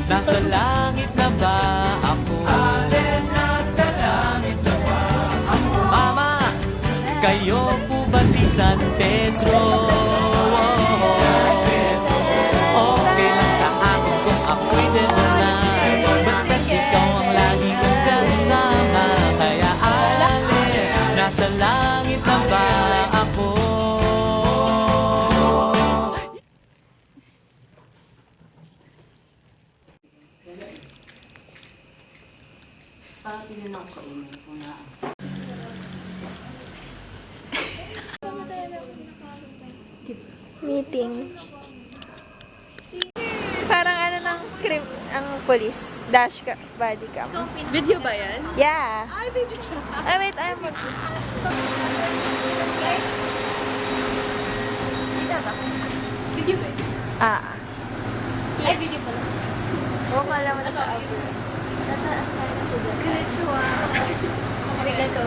nasa langit na ba ako? Alin, nasa langit na ba ako? Mama, kayo po ba si San Pedro? Okay lang sa akin kung ako'y demonay, basta't ikaw ang lagi kong kasama. Kaya alin, nasa langit na ba ako? Tingnan ako sa email ko na. Meeting. Parang ano ng ang police. Dash ka, body cam. Video ba yan? Yeah. Ay, video siya. Ay, wait, I'm mag... Video ba yan? Ah. Ay, video pala. Oo, kala mo na sa apples. Nasa, Konnichiwa. Arigato.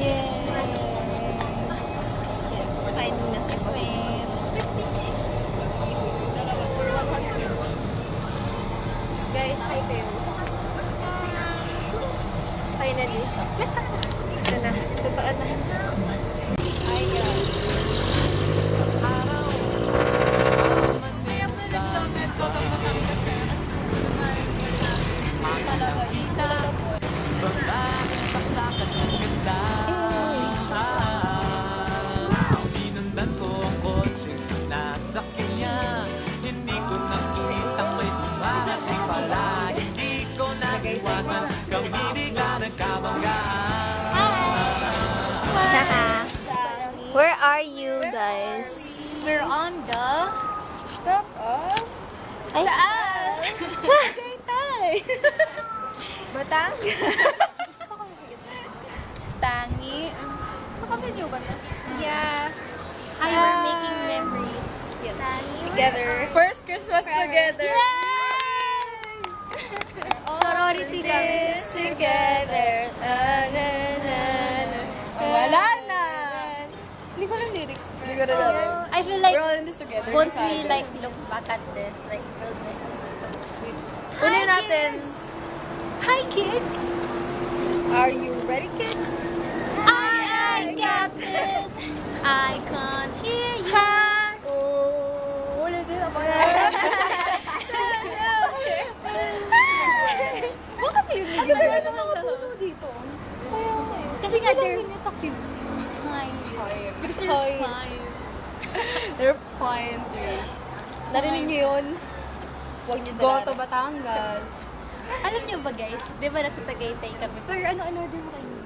yeah. Yes, kain muna si Queen. Guys, hi kayo. Finally. Ito na. Tupaan na. Ay, Sinundan ko ang kotseng sinasakyan niya. Hindi ko nakitang may dumarating pala. Hindi ko naiwasan kami bigla nagkabanggaan. Where are you guys? we're on the top of Ay, Tagaytay. Batangas. Tangi. Naka-video ba na? Yeah. Hi, we're making memories. Yes. Together. First Christmas together. Sorority This together. Wala na. Hindi ko lang lyrics. Hindi ko rin alam. I feel like We're all in this together. once we like look back at this, like we'll miss it. So, Unin natin. Hi kids! Are you ready, kids? I captain. I can't hear you. Ha! Oh, ulit sila pa Bakit yun? Ano ba yung mga puno dito? Kasi nga they're sa QC. Hi. Because they're fine. They're fine, too. Narinig niyo yun? Huwag niyo Go to Batangas. Alam niyo ba guys, di ba nasa Tagaytay kami? Pero ano din mo kanina?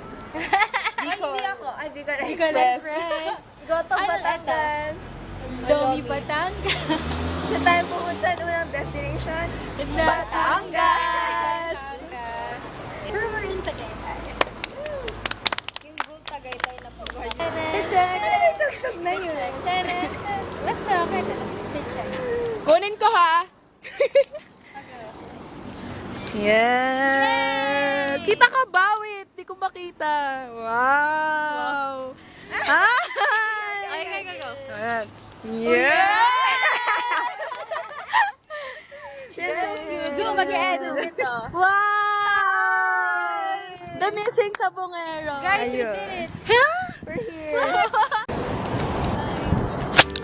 Bicol. Hindi ako. Ay, Bicol Bicol Express. Express. Go to Ano, Batangas. Domi Batangas. Sa tayo pumunta sa unang destination? Batangas. Pero we're in Tagaytay. Yung Gold Tagaytay na po. Check. Ito na yun. Basta, okay na. Check. Kunin ko ha. Yes! Kita ka ba? Wait, di ko makita. Wow! Hi! Okay, go. Ayan. Yeah! She's so cute. Zoom, mag-edit ito. Wow! The missing sabongero. Guys, we Ayun. did it. We're here.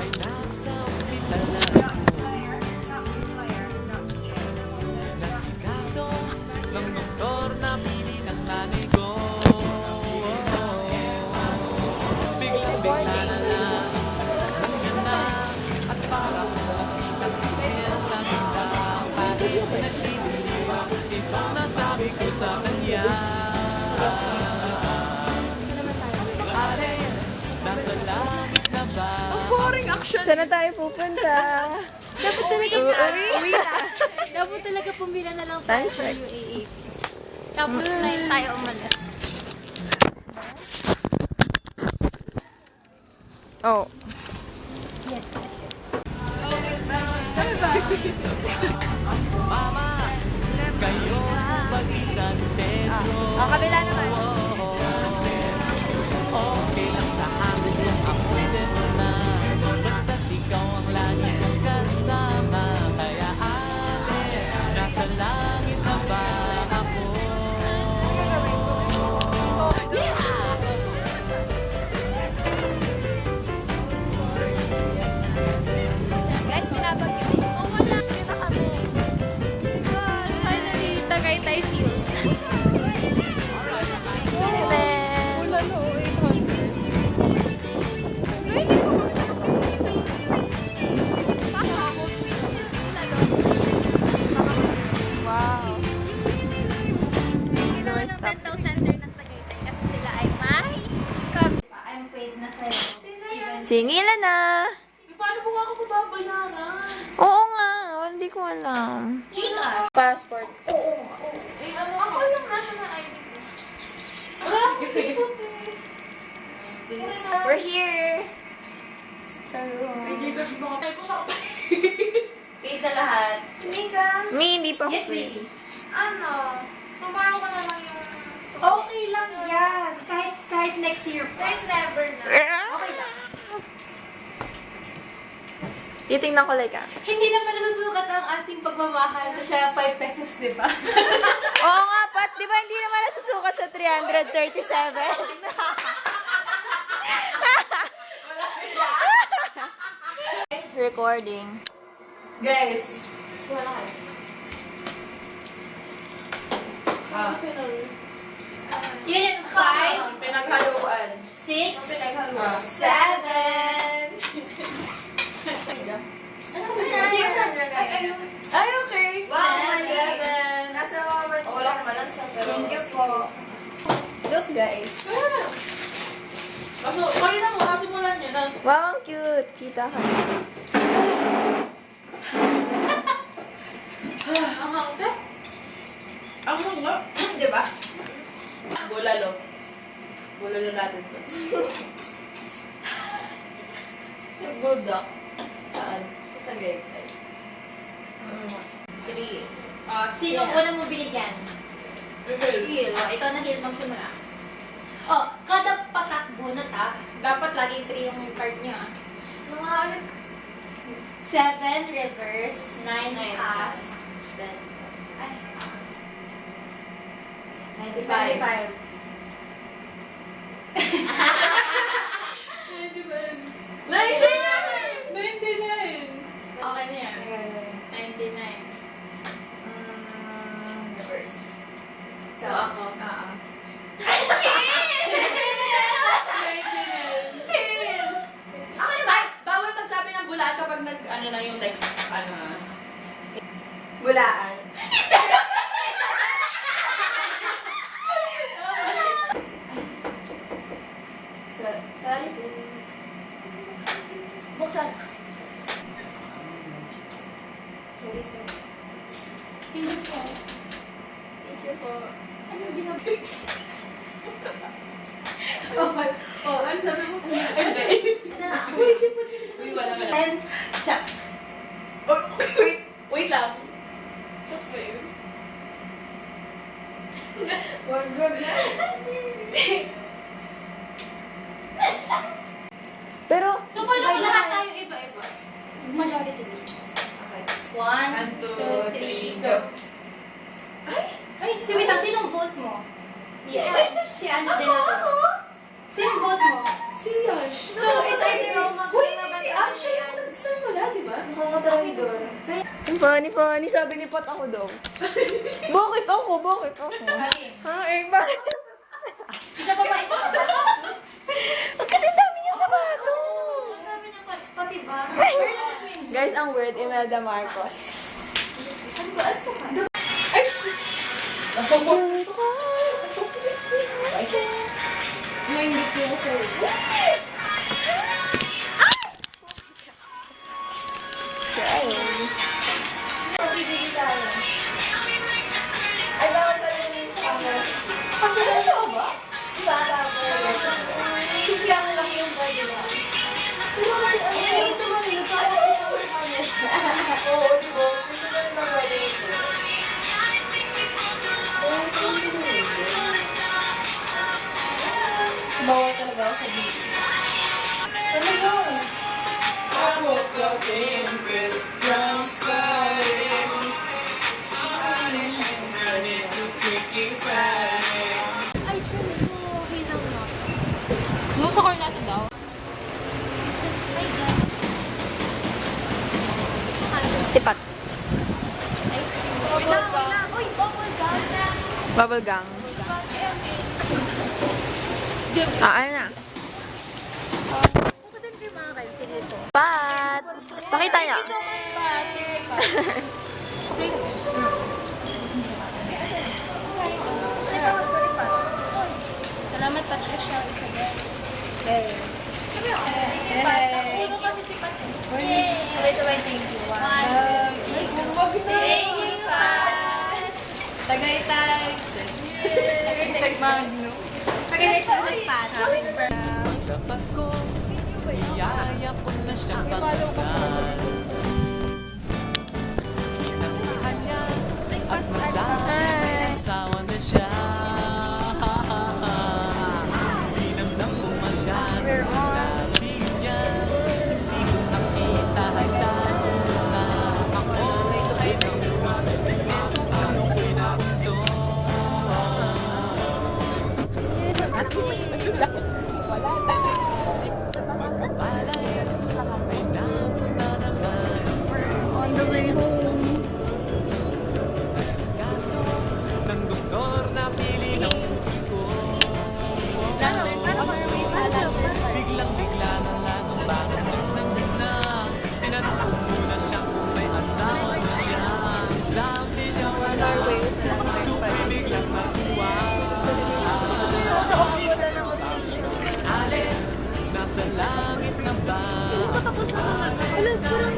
Ay nasa ospital na nasikaso ng doktor na pili ng nanay ko. Biglang-bigla na lang isang ganda at para kung nakita sa ganda. Pati nagliliw ito nasabi ko sa kanya. Alin, nasa langit na ba? Boring action. Saan na tayo pupunta? Dapat talaga Uwi na. Dapat talaga pumila na lang Time tayo sa check. UAE. Tapos na tayo umalis. Oh. Mama, kayo ba si San Pedro? Kabila naman. Okay lang sa akin kung ako'y demonay, basta't ikaw ang lagi kong kasama. Kaya Singilan na. Paano mo nga ako mababayaran? Oo nga, hindi ko alam. Gcash. Passport. Ako lang national ID ko. We're here. Sa room. Gcash ba ka? Ay, kung saan pa. Paid na lahat. Mika. Me, hindi pa Yes, free. baby. Ano? Tomorrow ko na lang yung... Okay lang yan. Kahit next year. Kahit never na. Okay lang. Titingnan ko like Hindi naman nasusukat ang ating pagmamahal sa 5 pesos, di ba? Oo nga, Pat. Di ba hindi naman nasusukat sa 337? Recording. Guys. Wala kayo. Yan yung 5, Pinaghaluan. 6, 7. Ay, okay. Seven. Nasa wawan. Wala ko malansa, pero... Thank you po. Look, guys. Kaso, kayo na mo, simulan nyo na. Wow, ang cute. Kita ka. Ang hangte? Ang mga, Di ba? bulalo. Bulalo natin to. Nag-bulldog. Saan? Tagaytay. 3. Sino una mo binigyan? Heal. Ikaw na heal magsimula. Kada patakbo na dapat laging 3 yung card niyo Mga ano? 7 reverse, 9 pass, 95. 99! Okay na yan. 99. Reverse. So ako? Ako na, bawal magsabi ng bulaan kapag ano na yung next, Bulaan. Sali po. Buksan. Sali po. Thank you po. Thank you po. Ano ginagawa? Ano sabi mo? Hindi. Uy, sipot kasi. Uy, wala. And, check. Oh, wait lang. Check pa yun. Wag na. Pero, So, paano kung lahat tayo iba-iba? Majority wins. Okay. 1, 2, 3, go. Ay, sinong vote mo? Si Anna din ako. Sinong vote mo? Si Yash. So, it's either... Uy, hindi si Ash yung nagsimula, di ba? Nakakatraitor. ang funny. Sabi ni Pat ako daw. Bakit ako? Ha, bakit? Isa pa ba? Kasi dami niya sapatos. Sabi niya pati ba? Guys, ang word, Imelda Marcos. Sabi ko, ano sa ka? Naimbit ko sa'yo. So, ayun. Pabibigay tayo. Ay, bawal pa rin yung sa camera. Kasi nasa ba? Diba? Kasi ang laki yung body mo. Pero kasi ang ito man, nagkakapit ako ng camera. Oo, diba? Gusto na rin ang body ito. Bawal talaga ako sa video. Ano yun? I woke up in this brown sky. Somebody turned into Freaky Friday. Ice cream ko, okay lang na. Nung sa cornetto daw? Si Pat. Ice cream. Bubble gum. Uy, bubble gum na. Bubble gang. Ano na? Kasi yung mga kayo, pili ko. Pat! Pakita niya. Thank you so much, Pat. Thank you, Pat. Salamat, Patricia. Isabel. Okay. Puno kasi si Pat. Yay! Sabay-sabay, thank you. Thank you, Pat. Tagaytay. Tagaytay Magno. Tagaytay sa Pat. Pagkapasko, iyaya ko na siyang pagkasal. Inangahan niya at masahay, asawa na siya. Dinamdam ko masyado sa labi niya. Hindi ko nakita hanggang ubos na ako. Ay nang sa simento, ano ko'y narito. Magkabalay, may dahon na naman. On the way home. Asikaso ng doktor na pili ng puti ko. Biglang-bigla na lang ang bakit next ng gitna. Tinanong ko muna siya kung may asawa na siya. Sabi niya wala, puso ko'y biglang natuwa. Alin, nasa langit na ba? Tapos na naman. Wala, parang,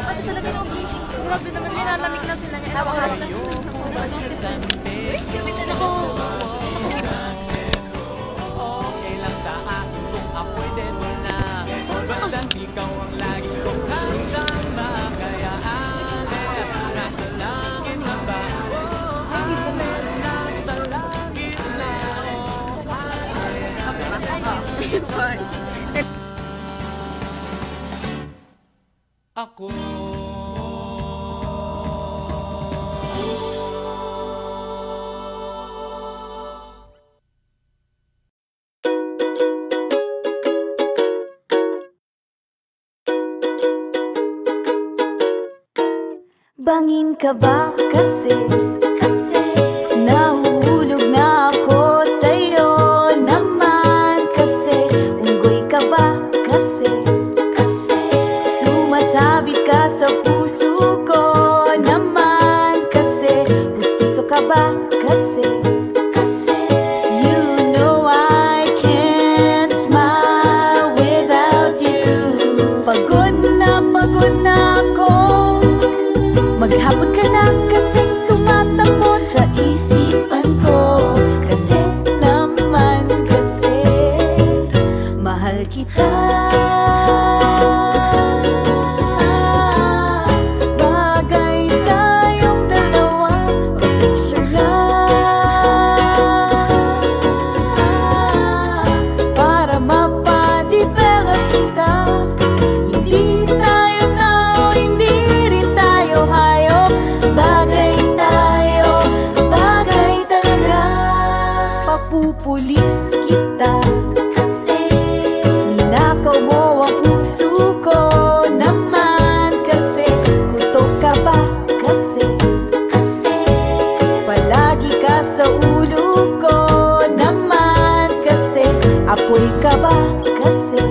ano talaga yung bleaching ko. Grabe naman, nilalamig na sila niya. Nabakas na sila. Ako. Okay lang sa akin kung ako'y demo na. Basta't ikaw ang lagi kong kasama. Kaya alin, nasa langit na ba? Nasa langit na. Ako. Bangin ka ba kasi nahuhulog na ako sa'yo naman kasi unggoy ka ba kasi sumasabit ka sa puso ko naman kasi pustiso ka ba kasi you know I can't smile without you. Pagod na ako, maghapon ka na kasing tumatakbo sa isipan ko. Kasi naman kasi mahal kita. Bagay tayong dalawa, o picture lang para mapadevelop kita. Hindi tayo tao, hindi rin tayo hayop. Bagay talaga. Papupulis kita ninakaw mo ang puso ko naman kasi kutok ka ba kasi palagi ka sa ulo ko naman kasi apoy ka ba kasi